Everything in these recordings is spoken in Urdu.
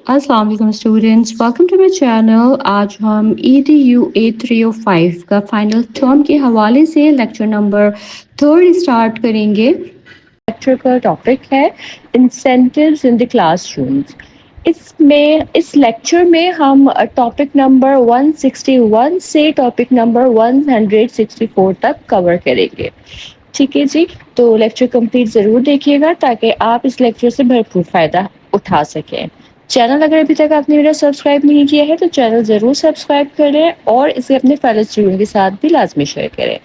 السلام علیکم students, welcome to my channel. آج ہم EDU 8305 کا فائنل ٹرم کے حوالے سے لیکچر نمبر 3 اسٹارٹ کریں گے۔ لیکچر کا ٹاپک ہے incentives in the classrooms. اس لیکچر میں ہم ٹاپک نمبر 161 سے ٹاپک نمبر 164 تک کور کریں گے۔ ٹھیک ہے جی، تو لیکچر کمپلیٹ ضرور دیکھیے گا تاکہ آپ اس لیکچر سے بھرپور فائدہ اٹھا سکیں۔ چینل اگر ابھی تک آپ نے میرا سبسکرائب نہیں کیا ہے تو چینل ضرور سبسکرائب کریں اور اسے اپنے فیلو اسٹوڈنٹ کے ساتھ بھی لازمی شیئر کریں۔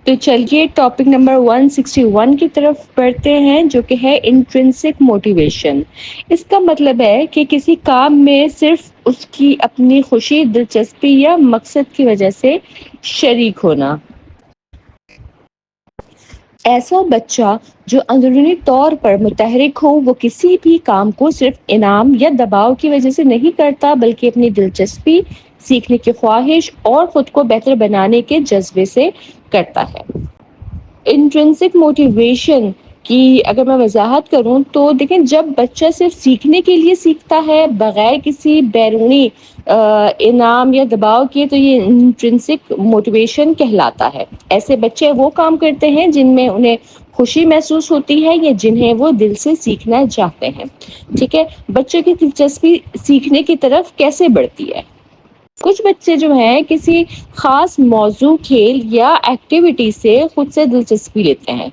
تو چلیے ٹاپک نمبر 161 کی طرف بڑھتے ہیں، جو کہ ہے انٹرنسک موٹیویشن۔ اس کا مطلب ہے کہ کسی کام میں صرف اس کی اپنی خوشی، دلچسپی یا مقصد کی وجہ سے شریک ہونا۔ ایسا بچہ جو اندرونی طور پر متحرک ہو، وہ کسی بھی کام کو صرف انعام یا دباؤ کی وجہ سے نہیں کرتا، بلکہ اپنی دلچسپی، سیکھنے کی خواہش اور خود کو بہتر بنانے کے جذبے سے کرتا ہے۔ انٹرنسک موٹیویشن کی اگر میں وضاحت کروں تو دیکھیں، جب بچہ صرف سیکھنے کے لیے سیکھتا ہے بغیر کسی بیرونی انعام یا دباؤ کے، تو یہ انٹرنسک موٹیویشن کہلاتا ہے۔ ایسے بچے وہ کام کرتے ہیں جن میں انہیں خوشی محسوس ہوتی ہے یا جنہیں وہ دل سے سیکھنا چاہتے ہیں۔ ٹھیک ہے، بچے کی دلچسپی سیکھنے کی طرف کیسے بڑھتی ہے؟ کچھ بچے جو ہیں کسی خاص موضوع، کھیل یا ایکٹیویٹی سے خود سے دلچسپی لیتے ہیں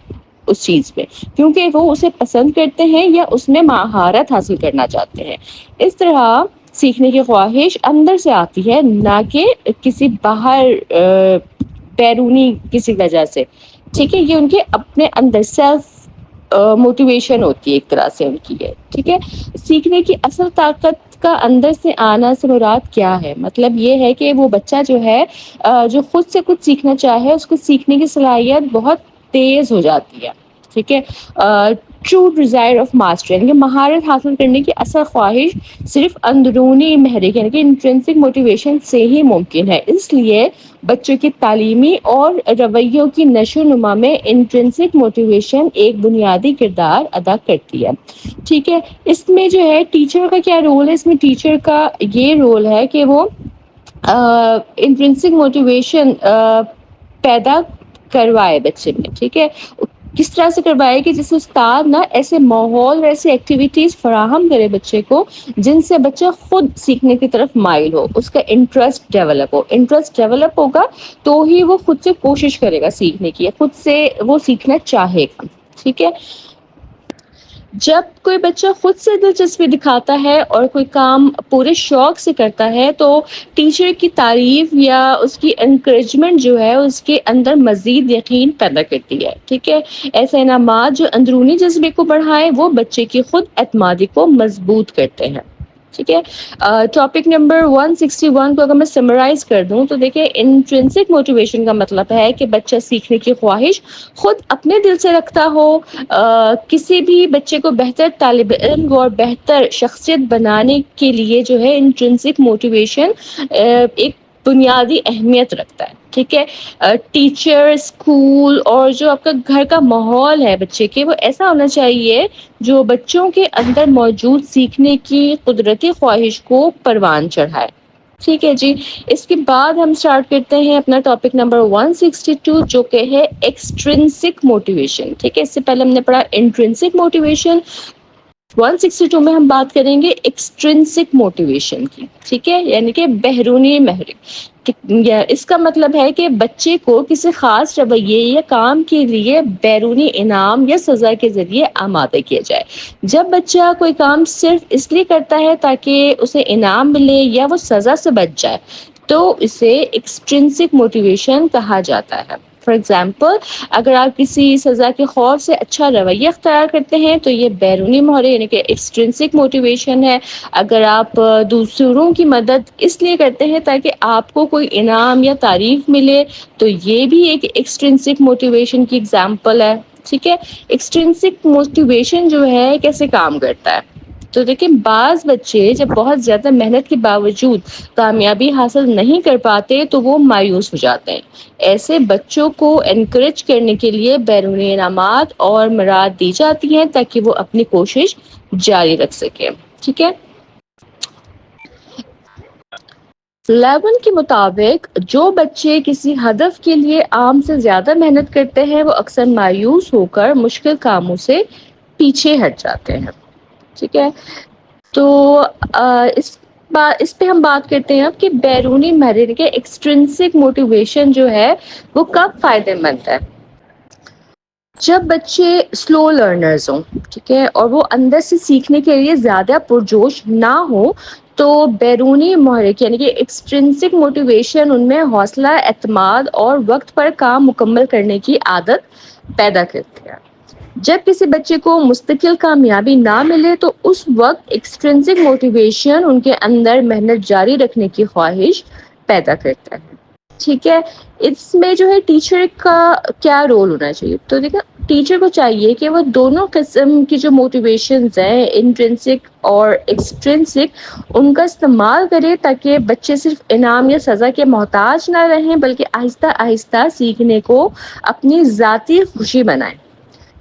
اس چیز پہ، کیونکہ وہ اسے پسند کرتے ہیں یا اس میں مہارت حاصل کرنا چاہتے ہیں۔ اس طرح سیکھنے کی خواہش اندر سے آتی ہے، نہ کہ کسی باہر بیرونی کسی وجہ سے۔ ٹھیک ہے، یہ ان کے اپنے اندر سیلف موٹیویشن ہوتی ہے ایک طرح سے ان کی ہے۔ ٹھیک ہے، سیکھنے کی اصل طاقت کا اندر سے آنا سے مراد کیا ہے؟ مطلب یہ ہے کہ وہ بچہ جو ہے جو خود سے کچھ سیکھنا چاہے، اس کو سیکھنے کی صلاحیت بہت تیز ہو جاتی ہے۔ ٹھیک ہے، ٹرو ڈیزائر آف ماسٹری، یعنی کہ مہارت حاصل کرنے کی اصل خواہش صرف اندرونی محرک یعنی کہ انٹرنسک موٹیویشن سے ہی ممکن ہے۔ اس لیے بچوں کی تعلیمی اور رویوں کی نشو و نما میں انٹرنسک موٹیویشن ایک بنیادی کردار ادا کرتی ہے۔ ٹھیک ہے، اس میں جو ہے ٹیچر کا کیا رول ہے؟ اس میں ٹیچر کا یہ رول ہے کہ وہ انٹرنسک موٹیویشن پیدا کروائے بچے میں۔ ٹھیک ہے، کس طرح سے کروائے کہ جس سے استاد نا ایسے ماحول اور ایسی ایکٹیویٹیز فراہم کرے بچے کو جن سے بچہ خود سیکھنے کی طرف مائل ہو، اس کا انٹرسٹ ڈیولپ ہو۔ انٹرسٹ ڈیولپ ہوگا تو ہی وہ خود سے کوشش کرے گا سیکھنے کی، خود سے وہ سیکھنا چاہے گا۔ ٹھیک ہے، جب کوئی بچہ خود سے دلچسپی دکھاتا ہے اور کوئی کام پورے شوق سے کرتا ہے تو ٹیچر کی تعریف یا اس کی انکریجمنٹ جو ہے اس کے اندر مزید یقین پیدا کرتی ہے۔ ٹھیک ہے، ایسے انعامات جو اندرونی جذبے کو بڑھائیں وہ بچے کی خود اعتمادی کو مضبوط کرتے ہیں۔ ٹھیک ہے، ٹاپک نمبر 161 کو اگر میں سمرائز کر دوں تو دیکھیں، انٹرنسک موٹیویشن کا مطلب ہے کہ بچہ سیکھنے کی خواہش خود اپنے دل سے رکھتا ہو۔ کسی بھی بچے کو بہتر طالب علم اور بہتر شخصیت بنانے کے لیے جو ہے انٹرنسک موٹیویشن ایک بنیادی اہمیت رکھتا ہے۔ ٹھیک ہے، ٹیچر، اسکول اور جو آپ کا گھر کا ماحول ہے بچے کے، وہ ایسا ہونا چاہیے جو بچوں کے اندر موجود سیکھنے کی قدرتی خواہش کو پروان چڑھائے۔ ٹھیک ہے جی، اس کے بعد ہم سٹارٹ کرتے ہیں اپنا ٹاپک نمبر 162 جو کہ ہے ایکسٹرنسک موٹیویشن۔ ٹھیک ہے، اس سے پہلے ہم نے پڑھا انٹرنسک موٹیویشن، 162 میں ہم بات کریں گے ایکسٹرنسک موٹیویشن کی۔ ٹھیک ہے، یعنی کہ بیرونی محرک۔ اس کا مطلب ہے کہ بچے کو کسی خاص رویے یا کام کے لیے بیرونی انعام یا سزا کے ذریعے آمادہ کیا جائے۔ جب بچہ کوئی کام صرف اس لیے کرتا ہے تاکہ اسے انعام ملے یا وہ سزا سے بچ جائے تو اسے ایکسٹرنسک موٹیویشن کہا جاتا ہے۔ فار ایگزامپل، اگر آپ کسی سزا کے خوف سے اچھا رویہ اختیار کرتے ہیں تو یہ بیرونی محرک یعنی کہ ایکسٹرنسک موٹیویشن ہے۔ اگر آپ دوسروں کی مدد اس لیے کرتے ہیں تاکہ آپ کو کوئی انعام یا تعریف ملے تو یہ بھی ایک ایکسٹرنسک موٹیویشن کی ایگزامپل ہے۔ ٹھیک ہے، ایکسٹرنسک موٹیویشن جو ہے کیسے کام کرتا ہے؟ تو دیکھیں، بعض بچے جب بہت زیادہ محنت کے باوجود کامیابی حاصل نہیں کر پاتے تو وہ مایوس ہو جاتے ہیں۔ ایسے بچوں کو انکریج کرنے کے لیے بیرونی انعامات اور مراعات دی جاتی ہیں تاکہ وہ اپنی کوشش جاری رکھ سکیں۔ ٹھیک ہے، لیون کے مطابق جو بچے کسی ہدف کے لیے عام سے زیادہ محنت کرتے ہیں وہ اکثر مایوس ہو کر مشکل کاموں سے پیچھے ہٹ جاتے ہیں. ٹھیک ہے. تو اس پہ ہم بات کرتے ہیں اب کہ بیرونی محرک کے ایکسٹرنسک موٹیویشن جو ہے وہ کب فائدے مند ہے. جب بچے سلو لرنرز ہوں، ٹھیک ہے، اور وہ اندر سے سیکھنے کے لیے زیادہ پرجوش نہ ہو تو بیرونی محرک یعنی کہ ایکسٹرنسک موٹیویشن ان میں حوصلہ، اعتماد اور وقت پر کام مکمل کرنے کی عادت پیدا کرتی ہے. جب کسی بچے کو مستقل کامیابی نہ ملے تو اس وقت ایکسٹرنسک موٹیویشن ان کے اندر محنت جاری رکھنے کی خواہش پیدا کرتا ہے. ٹھیک ہے. اس میں جو ہے ٹیچر کا کیا رول ہونا چاہیے، تو دیکھا ٹیچر کو چاہیے کہ وہ دونوں قسم کی جو موٹیویشنز ہیں انٹرنسک اور ایکسٹرنسک ان کا استعمال کرے تاکہ بچے صرف انعام یا سزا کے محتاج نہ رہیں بلکہ آہستہ آہستہ سیکھنے کو اپنی ذاتی خوشی بنائیں.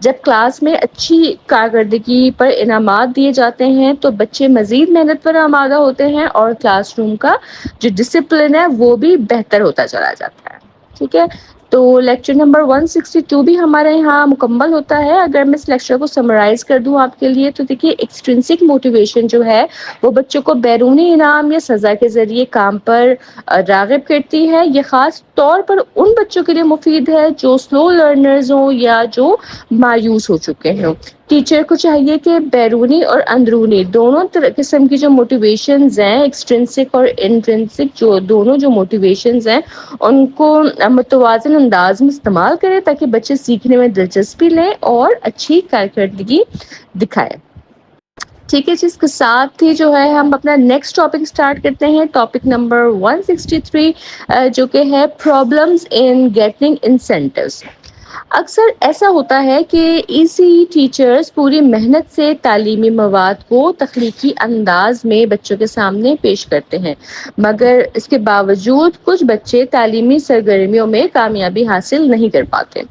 جب کلاس میں اچھی کارکردگی پر انعامات دیے جاتے ہیں تو بچے مزید محنت پر آمادہ ہوتے ہیں اور کلاس روم کا جو ڈسپلن ہے وہ بھی بہتر ہوتا چلا جاتا ہے. ٹھیک ہے. تو لیکچر نمبر 162 بھی ہمارے یہاں مکمل ہوتا ہے. اگر میں اس لیکچر کو سمرائز کر دوں آپ کے لیے تو دیکھیے ایکسٹرنسک موٹیویشن جو ہے وہ بچوں کو بیرونی انعام یا سزا کے ذریعے کام پر راغب کرتی ہے. یہ خاص طور پر ان بچوں کے لیے مفید ہے جو سلو لرنرز ہوں یا جو مایوس ہو چکے ہیں. ٹیچر کو چاہیے کہ بیرونی اور اندرونی دونوں قسم کی جو موٹیویشنز ہیں ایکسٹرنسک اور انٹرنسک جو دونوں جو موٹیویشنز ہیں ان کو متوازن انداز میں استعمال کریں تاکہ بچے سیکھنے میں دلچسپی لیں اور اچھی کارکردگی دکھائیں. ٹھیک ہے. اس کے ساتھ ہی جو ہے ہم اپنا نیکسٹ ٹاپک اسٹارٹ کرتے ہیں. ٹاپک نمبر 163 جو کہ ہے پرابلمز ان گیٹنگ انسینٹیوز. اکثر ایسا ہوتا ہے کہ ایسی ٹیچرز پوری محنت سے تعلیمی مواد کو تخلیقی انداز میں بچوں کے سامنے پیش کرتے ہیں مگر اس کے باوجود کچھ بچے تعلیمی سرگرمیوں میں کامیابی حاصل نہیں کر پاتے.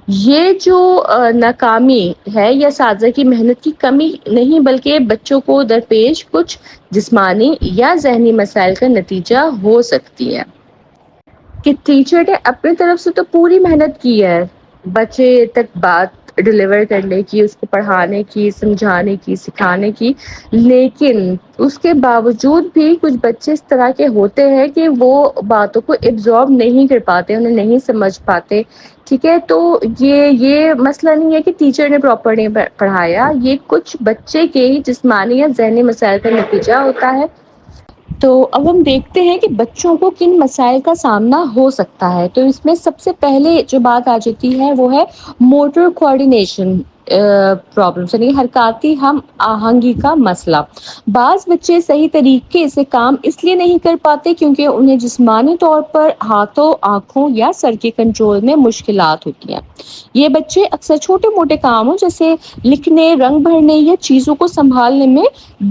یہ جو ناکامی ہے یا اساتذہ کی محنت کی کمی نہیں بلکہ بچوں کو درپیش کچھ جسمانی یا ذہنی مسائل کا نتیجہ ہو سکتی ہے. کہ ٹیچر نے اپنی طرف سے تو پوری محنت کی ہے بچے تک بات ڈیلیور کرنے کی، اس کو پڑھانے کی، سمجھانے کی، سکھانے کی، لیکن اس کے باوجود بھی کچھ بچے اس طرح کے ہوتے ہیں کہ وہ باتوں کو ایبزارب نہیں کر پاتے، انہیں نہیں سمجھ پاتے. ٹھیک ہے. تو یہ مسئلہ نہیں ہے کہ ٹیچر نے پراپر نہیں پڑھایا، یہ کچھ بچے کے ہی جسمانی یا ذہنی مسائل کا نتیجہ ہوتا ہے. تو اب ہم دیکھتے ہیں کہ بچوں کو کن مسائل کا سامنا ہو سکتا ہے. تو اس میں سب سے پہلے جو بات آ جاتی ہے وہ ہے موٹر کوآرڈینیشن پرابلمس یعنی حرکاتی ہم آہنگی کا مسئلہ. بعض بچے صحیح طریقے سے کام اس لیے نہیں کر پاتے کیونکہ انہیں جسمانی طور پر ہاتھوں، آنکھوں یا سر کے کنٹرول میں مشکلات ہوتی ہیں. یہ بچے اکثر چھوٹے موٹے کاموں جیسے لکھنے، رنگ بھرنے یا چیزوں کو سنبھالنے میں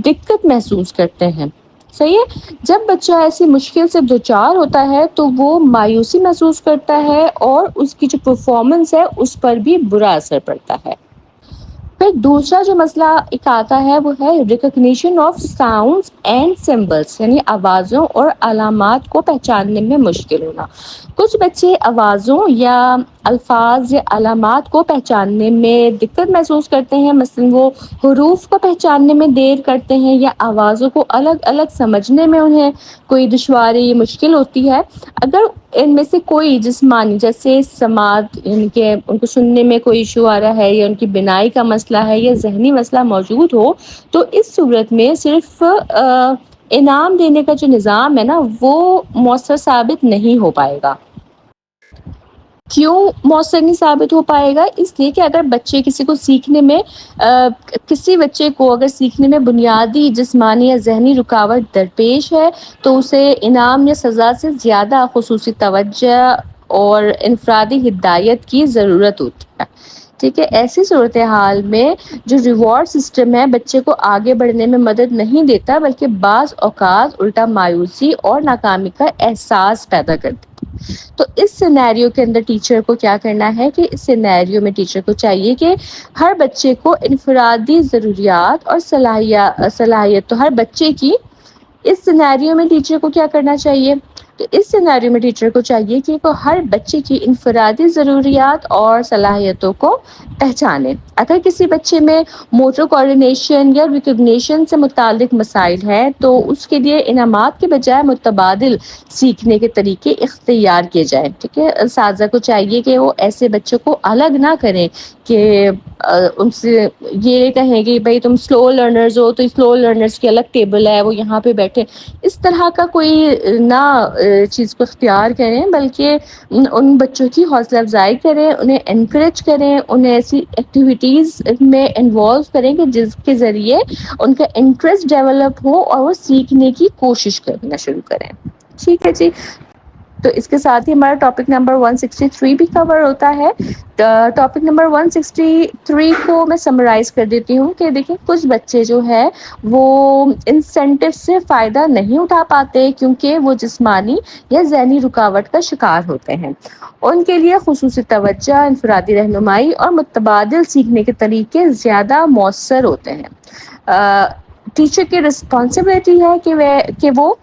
دقت محسوس کرتے ہیں. صحیح ہے. جب بچہ ایسی مشکل سے دوچار ہوتا ہے تو وہ مایوسی محسوس کرتا ہے اور اس کی جو پرفارمنس ہے اس پر بھی برا اثر پڑتا ہے. پھر دوسرا جو مسئلہ ایک آتا ہے وہ ہے recognition of sounds and symbols یعنی آوازوں اور علامات کو پہچاننے میں مشکل ہونا. کچھ بچے آوازوں یا الفاظ یا علامات کو پہچاننے میں دقت محسوس کرتے ہیں، مثلا وہ حروف کو پہچاننے میں دیر کرتے ہیں یا آوازوں کو الگ الگ سمجھنے میں انہیں کوئی دشواری مشکل ہوتی ہے. اگر ان میں سے کوئی جسمانی جیسے سماعت یعنی کہ ان کو سننے میں کوئی ایشو آ رہا ہے یا ان کی بینائی کا مسئلہ ہے یا ذہنی مسئلہ موجود ہو تو اس صورت میں صرف انعام دینے کا جو نظام ہے نا وہ مؤثر ثابت نہیں ہو پائے گا. کیوں مؤثر نہیں ثابت ہو پائے گا؟ اس لیے کہ اگر بچے کسی کو سیکھنے میں کسی بچے کو اگر سیکھنے میں بنیادی جسمانی یا ذہنی رکاوٹ درپیش ہے تو اسے انعام یا سزا سے زیادہ خصوصی توجہ اور انفرادی ہدایت کی ضرورت ہوتی ہے. ٹھیک ہے. ایسی صورتحال میں جو ریوارڈ سسٹم ہے بچے کو آگے بڑھنے میں مدد نہیں دیتا بلکہ بعض اوقات الٹا مایوسی اور ناکامی کا احساس پیدا کرتا. تو اس سینیریو کے اندر ٹیچر کو کیا کرنا ہے کہ اس سینیریو میں ٹیچر کو چاہیے کہ ہر بچے کو انفرادی ضروریات اور صلاحیت تو ہر بچے کی اس سینیریو میں ٹیچر کو کیا کرنا چاہیے؟ تو اس سینیریو میں ٹیچر کو چاہیے کہ وہ ہر بچے کی انفرادی ضروریات اور صلاحیتوں کو پہچانے۔ اگر کسی بچے میں موٹر کوآرڈینیشن یا ریکگنیشن سے متعلق مسائل ہے تو اس کے لیے انعامات کے بجائے متبادل سیکھنے کے طریقے اختیار کیے جائیں، ٹھیک ہے۔ اساتذہ کو چاہیے کہ وہ ایسے بچوں کو الگ نہ کریں کہ ان سے یہ کہیں گے بھائی تم سلو لرنرز ہو تو سلو لرنرز کی الگ ٹیبل ہے، وہ یہاں پہ بیٹھے، اس طرح کا کوئی نہ چیز کو اختیار کریں، بلکہ ان بچوں کی حوصلہ افزائی کریں، انہیں انکریج کریں، انہیں ایسی ایکٹیویٹیز میں انوالو کریں کہ جس کے ذریعے ان کا انٹرسٹ ڈیولپ ہو اور وہ سیکھنے کی کوشش کرنا شروع کریں۔ ٹھیک ہے جی، تو اس کے ساتھ ہی ہمارا ٹاپک نمبر 163 بھی کور ہوتا ہے۔ ٹاپک نمبر 163 کو میں سمرائز کر دیتی ہوں کہ دیکھیں کچھ بچے جو ہے وہ انسینٹیو سے فائدہ نہیں اٹھا پاتے کیونکہ وہ جسمانی یا ذہنی رکاوٹ کا شکار ہوتے ہیں۔ ان کے لیے خصوصی توجہ، انفرادی رہنمائی اور متبادل سیکھنے کے طریقے زیادہ مؤثر ہوتے ہیں۔ ٹیچر کی رسپانسبلٹی ہے کہ وہ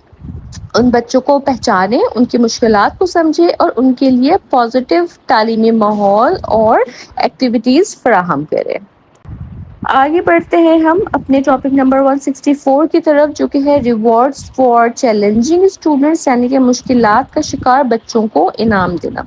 ان بچوں کو پہچانے، ان کی مشکلات کو سمجھے اور ان کے لیے پازیٹیو تعلیمی ماحول اور ایکٹیویٹیز فراہم کرے۔ آگے بڑھتے ہیں ہم اپنے ٹاپک نمبر 164 کی طرف، جو کہ ہے ریوارڈز فار چیلنجنگ اسٹوڈنٹس، یعنی کہ مشکلات کا شکار بچوں کو انعام دینا۔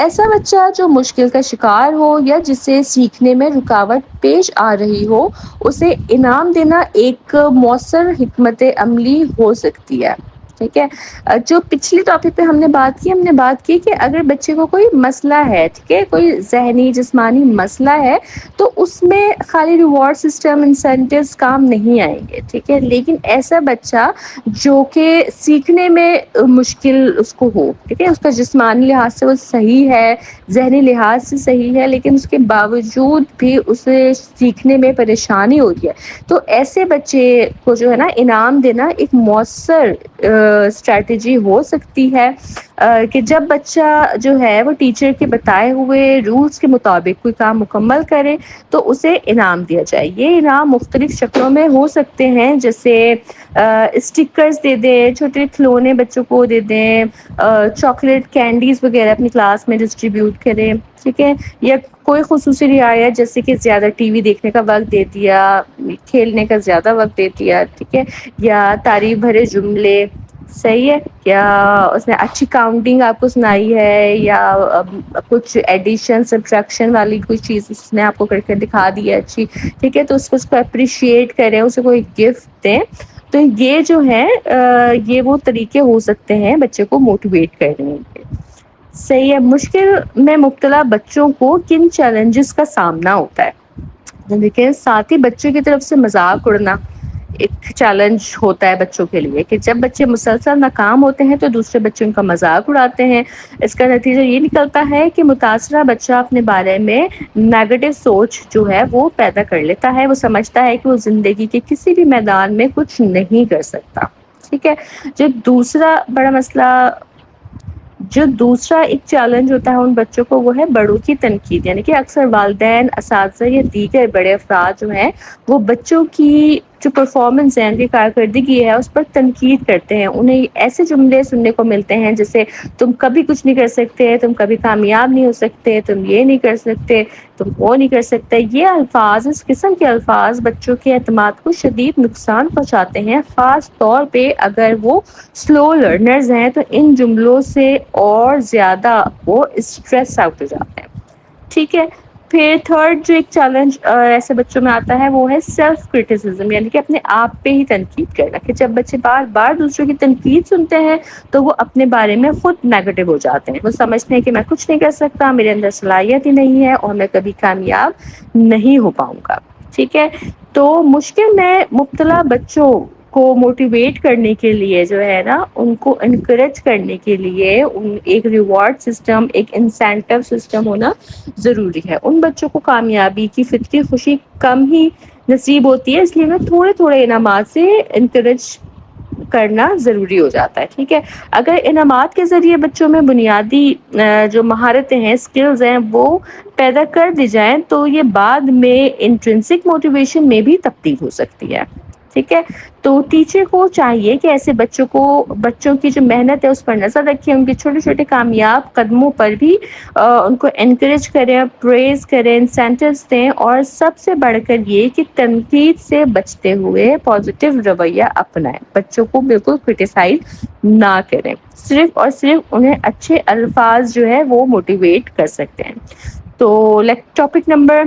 ایسا بچہ جو مشکل کا شکار ہو یا جسے سیکھنے میں رکاوٹ پیش آ رہی ہو، اسے انعام دینا ایک مؤثر حکمت عملی ہو سکتی ہے۔ ٹھیک ہے، جو پچھلی ٹاپک پہ ہم نے بات کی کہ اگر بچے کو کوئی مسئلہ ہے، ٹھیک ہے، کوئی ذہنی جسمانی مسئلہ ہے، تو اس میں خالی ریوارڈ سسٹم، انسینٹیوز کام نہیں آئیں گے، ٹھیک ہے۔ لیکن ایسا بچہ جو کہ سیکھنے میں مشکل اس کو ہو، ٹھیک ہے، اس کا جسمانی لحاظ سے وہ صحیح ہے، ذہنی لحاظ سے صحیح ہے، لیکن اس کے باوجود بھی اسے سیکھنے میں پریشانی ہوتی ہے، تو ایسے بچے کو جو ہے نا انعام دینا ایک مؤثر اسٹریٹجی ہو سکتی ہے کہ جب بچہ جو ہے وہ ٹیچر کے بتائے ہوئے رولز کے مطابق کوئی کام مکمل کرے تو اسے انعام دیا جائے۔ یہ انعام مختلف شکلوں میں ہو سکتے ہیں، جیسے اسٹکرز دے دیں، چھوٹے کھلونے بچوں کو دے دیں، چاکلیٹ کینڈیز وغیرہ اپنی کلاس میں ڈسٹریبیوٹ کریں، ٹھیک ہے، یا کوئی خصوصی رعایت جیسے کہ زیادہ ٹی وی دیکھنے کا وقت دے دیا، کھیلنے کا زیادہ وقت دے دیا، ٹھیک ہے، یا تعریف بھرے جملے، صحیح ہے، یا اس نے اچھی کاؤنٹنگ آپ کو سنائی ہے، یا کچھ ایڈیشن سبٹریکشن والی کوئی چیز اس نے آپ کو کر کے دکھا دی ہے اچھی، ٹھیک ہے، تو اس کو اپریشیٹ کریں، اسے کوئی گفٹ دیں۔ تو یہ جو ہے یہ وہ طریقے ہو سکتے ہیں بچے کو موٹیویٹ کرنے کے۔ صحیح ہے، مشکل میں مبتلا بچوں کو کن چیلنجز کا سامنا ہوتا ہے؟ دیکھیں، ساتھ ہی بچوں کی طرف سے مذاق اڑنا ایک چیلنج ہوتا ہے بچوں کے لیے، کہ جب بچے مسلسل ناکام ہوتے ہیں تو دوسرے بچے ان کا مذاق اڑاتے ہیں۔ اس کا نتیجہ یہ نکلتا ہے کہ متاثرہ بچہ اپنے بارے میں نیگیٹو سوچ جو ہے وہ پیدا کر لیتا ہے، وہ سمجھتا ہے کہ وہ زندگی کے کسی بھی میدان میں کچھ نہیں کر سکتا، ٹھیک ہے۔ جو دوسرا ایک چیلنج ہوتا ہے ان بچوں کو، وہ ہے بڑوں کی تنقید، یعنی کہ اکثر والدین، اساتذہ یا دیگر بڑے افراد جو ہیں وہ بچوں کی جو پرفارمنس ہے، ان کی کارکردگی ہے، اس پر تنقید کرتے ہیں۔ انہیں ایسے جملے سننے کو ملتے ہیں جیسے تم کبھی کچھ نہیں کر سکتے، تم کبھی کامیاب نہیں ہو سکتے، تم یہ نہیں کر سکتے، تم وہ نہیں کر سکتے۔ یہ الفاظ، اس قسم کے الفاظ بچوں کے اعتماد کو شدید نقصان پہنچاتے ہیں، خاص طور پہ اگر وہ سلو لرنرز ہیں، تو ان جملوں سے اور زیادہ وہ اسٹریس آؤٹ ہو جاتے ہیں، ٹھیک ہے۔ پھر تھرڈ جو ایک چیلنج ایسے بچوں میں آتا ہے وہ ہے سیلف کرٹیسزم، یعنی کہ اپنے آپ پہ ہی تنقید کرنا، کہ جب بچے بار بار دوسروں کی تنقید سنتے ہیں تو وہ اپنے بارے میں خود نیگیٹو ہو جاتے ہیں، وہ سمجھتے ہیں کہ میں کچھ نہیں کر سکتا، میرے اندر صلاحیت ہی نہیں ہے اور میں کبھی کامیاب نہیں ہو پاؤں گا، ٹھیک ہے۔ تو مشکل میں مبتلا بچوں کو موٹیویٹ کرنے کے لیے جو ہے نا، ان کو انکریج کرنے کے لیے ایک ریوارڈ سسٹم، ایک انسینٹیو سسٹم ہونا ضروری ہے۔ ان بچوں کو کامیابی کی فطری خوشی کم ہی نصیب ہوتی ہے، اس لیے انہیں تھوڑے تھوڑے انعامات سے انکریج کرنا ضروری ہو جاتا ہے، ٹھیک ہے۔ اگر انعامات کے ذریعے بچوں میں بنیادی جو مہارتیں ہیں، اسکلز ہیں، وہ پیدا کر دی جائیں تو یہ بعد میں انٹرنسک موٹیویشن میں بھی تبدیل ہو سکتی ہے۔ ٹھیک ہے؟ تو ٹیچر کو چاہیے کہ ایسے بچوں کی جو محنت ہے اس پر نظر رکھیں، ان کے چھوٹے چھوٹے کامیاب قدموں پر بھی ان کو انکریج کریں، پریز کریں، انسینٹیوز دیں، اور سب سے بڑھ کر یہ کہ تنقید سے بچتے ہوئے پازیٹیو رویہ اپنائیں، بچوں کو بالکل کرٹیسائز نہ کریں، صرف اور صرف انہیں اچھے الفاظ جو ہے وہ موٹیویٹ کر سکتے ہیں۔ تو ٹاپک نمبر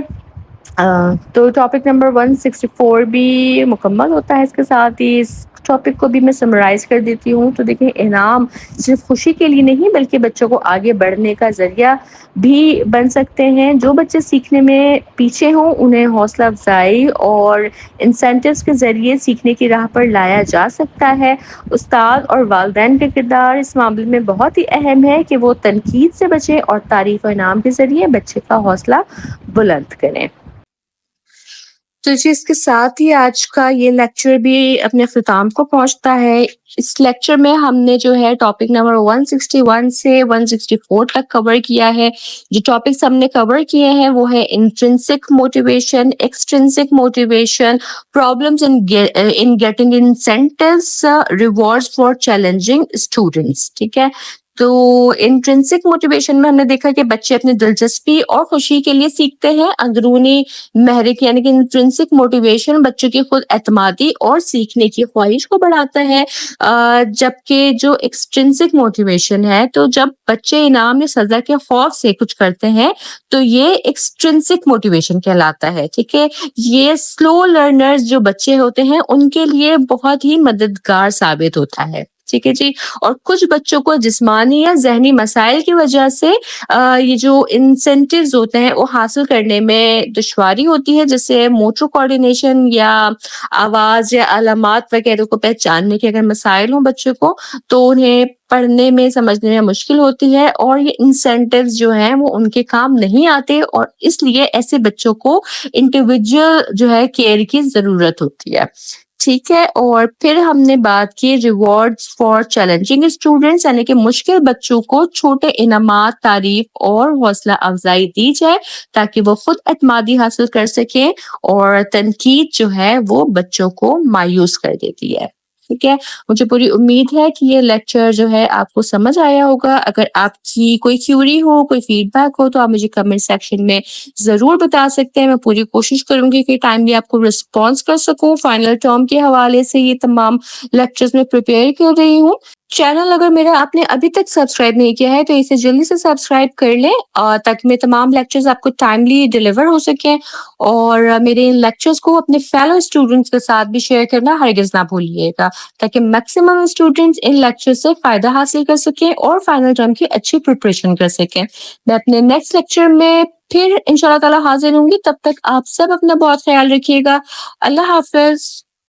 164 بھی مکمل ہوتا ہے اس کے ساتھ ہی۔ اس ٹاپک کو بھی میں سمرائز کر دیتی ہوں۔ تو دیکھیں، انعام صرف خوشی کے لیے نہیں بلکہ بچوں کو آگے بڑھنے کا ذریعہ بھی بن سکتے ہیں۔ جو بچے سیکھنے میں پیچھے ہوں انہیں حوصلہ افزائی اور انسینٹیوز کے ذریعے سیکھنے کی راہ پر لایا جا سکتا ہے۔ استاد اور والدین کا کردار اس معاملے میں بہت ہی اہم ہے کہ وہ تنقید سے بچیں اور تعریف و انعام کے ذریعے بچے کا حوصلہ بلند کریں۔ تو جی، اس کے ساتھ ہی آج کا یہ لیکچر بھی اپنے اختتام کو پہنچتا ہے۔ اس لیکچر میں ہم نے جو ہے ٹاپک نمبر 161 سے 164 تک کور کیا ہے۔ جو ٹاپکس ہم نے کور کیے ہیں وہ ہے intrinsic motivation, extrinsic motivation, problems in getting incentives, rewards for challenging students, ٹھیک ہے۔ تو انٹرنسک موٹیویشن میں ہم نے دیکھا کہ بچے اپنی دلچسپی اور خوشی کے لیے سیکھتے ہیں۔ اندرونی محرک یعنی کہ انٹرنسک موٹیویشن بچوں کی خود اعتمادی اور سیکھنے کی خواہش کو بڑھاتا ہے، جبکہ جو ایکسٹرنسک موٹیویشن ہے، تو جب بچے انعام یا سزا کے خوف سے کچھ کرتے ہیں تو یہ ایکسٹرنسک موٹیویشن کہلاتا ہے، ٹھیک ہے۔ یہ سلو لرنرز جو بچے ہوتے ہیں ان کے لیے بہت ہی مددگار ثابت ہوتا ہے، ٹھیک ہے جی۔ اور کچھ بچوں کو جسمانی یا ذہنی مسائل کی وجہ سے یہ جو انسینٹیوز ہوتے ہیں وہ حاصل کرنے میں دشواری ہوتی ہے، جیسے موٹر کوآرڈینیشن یا آواز یا علامات وغیرہ کو پہچاننے کے اگر مسائل ہوں بچوں کو، تو انہیں پڑھنے میں سمجھنے میں مشکل ہوتی ہے، اور یہ انسینٹیوز جو ہیں وہ ان کے کام نہیں آتے، اور اس لیے ایسے بچوں کو انڈیویجول جو ہے کیئر کی ضرورت ہوتی ہے، ٹھیک ہے۔ اور پھر ہم نے بات کی ریوارڈز فار چیلنجنگ اسٹوڈنٹس، یعنی کہ مشکل بچوں کو چھوٹے انعامات، تعریف اور حوصلہ افزائی دی جائے تاکہ وہ خود اعتمادی حاصل کر سکیں، اور تنقید جو ہے وہ بچوں کو مایوس کر دیتی ہے، ٹھیک ہے۔ مجھے پوری امید ہے کہ یہ لیکچر جو ہے آپ کو سمجھ آیا ہوگا۔ اگر آپ کی کوئی کیوری ہو، کوئی فیڈ بیک ہو تو آپ مجھے کمنٹ سیکشن میں ضرور بتا سکتے ہیں۔ میں پوری کوشش کروں گی کہ ٹائملی آپ کو رسپانس کر سکوں۔ فائنل ٹرم کے حوالے سے یہ تمام لیکچرز میں پریپیئر کر رہی ہوں۔ چینل اگر میرا آپ نے ابھی تک سبسکرائب نہیں کیا ہے تو اسے جلدی سے سبسکرائب کر لیں، تاکہ میرے تمام لیکچرز آپ کو ٹائملی ڈیلیور ہو سکیں، اور میرے ان لیکچرز کو اپنے فیلو اسٹوڈنٹس کے ساتھ بھی شیئر کرنا ہرگز نہ بھولیے گا، تاکہ میکسیمم اسٹوڈنٹس ان لیکچر سے فائدہ حاصل کر سکیں اور فائنل ٹرم کی اچھی پریپریشن کر سکیں۔ میں اپنے نیکسٹ لیکچر میں پھر انشاءاللہ تعالی حاضر ہوں گی، تب تک آپ سب اپنا بہت خیال رکھیے گا۔ اللہ حافظ۔